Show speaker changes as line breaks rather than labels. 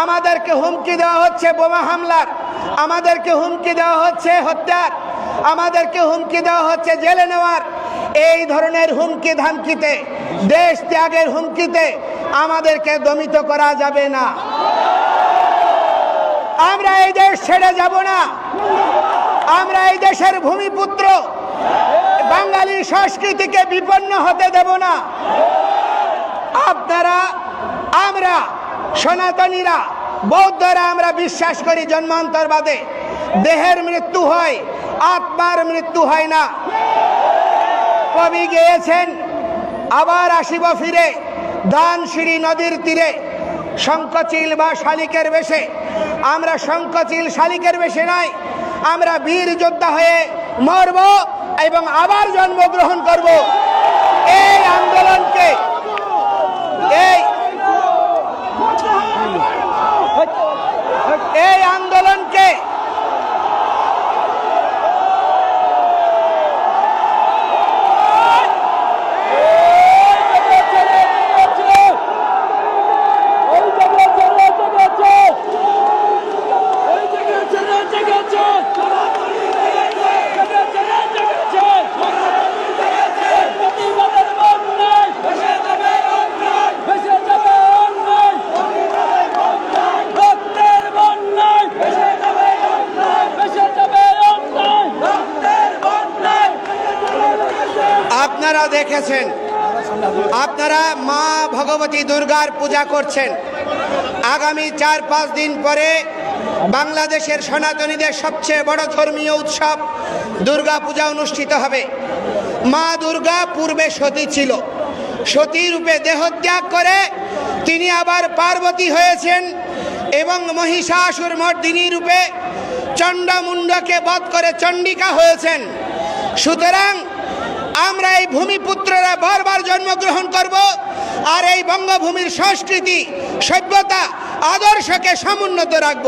আমাদেরকে হুমকি দেওয়া হচ্ছে বোমা হামলার, আমাদেরকে হুমকি দেওয়া হচ্ছে হত্যার, আমাদেরকে হুমকি দেওয়া হচ্ছে জেলে নেওয়ার। এই ধরনের হুমকি ধামকিতে, দেশ ত্যাগের হুমকিতে আমাদেরকে দমিত করা যাবে না। আমরা এই দেশ ছেড়ে যাব না। আমরা এই দেশের ভূমিপুত্র, বাঙালি সংস্কৃতিকে বিপন্ন হতে দেব না। আপনারা, আমরা সনাতনীরা, বৌদ্ধরা আমরা বিশ্বাস করি জন্মান্তরবাদে। দেহের মৃত্যু হয়, আত্মার মৃত্যু হয় না। কবি গেয়েছেন, আবার আসিব ফিরে দানশিরি নদীর তীরে, শঙ্খচিল বা শালিকের বেশে। আমরা শঙ্খচিল শালিকের বেশে নয়, আমরা বীর যোদ্ধা হয়ে মরব এবং আবার জন্মগ্রহণ করব। এই আন্দোলনকে, এই আন্দোলনকে আপনারা দেখেছেন, আপনারা মা ভগবতী দুর্গার পূজা করছেন। আগামী 4-5 দিন পরে বাংলাদেশের সনাতনীদের সবচেয়ে বড় ধর্মীয় উৎসব দুর্গা পূজা অনুষ্ঠিত হবে। মা দুর্গা পূর্বে সতী ছিল, সতী রূপে দেহত্যাগ করে তিনি আবার পার্বতী হয়েছেন এবং মহিষাসুর মর্দিনী রূপে চণ্ডামুণ্ডকে বধ করে চণ্ডিকা হয়েছেন। সুতরাং আমরা এই ভূমিপুত্ররা বারবার জন্মগ্রহণ করব আর এই বঙ্গভূমির সংস্কৃতি, সভ্যতা, আদর্শকে সমুন্নত রাখব।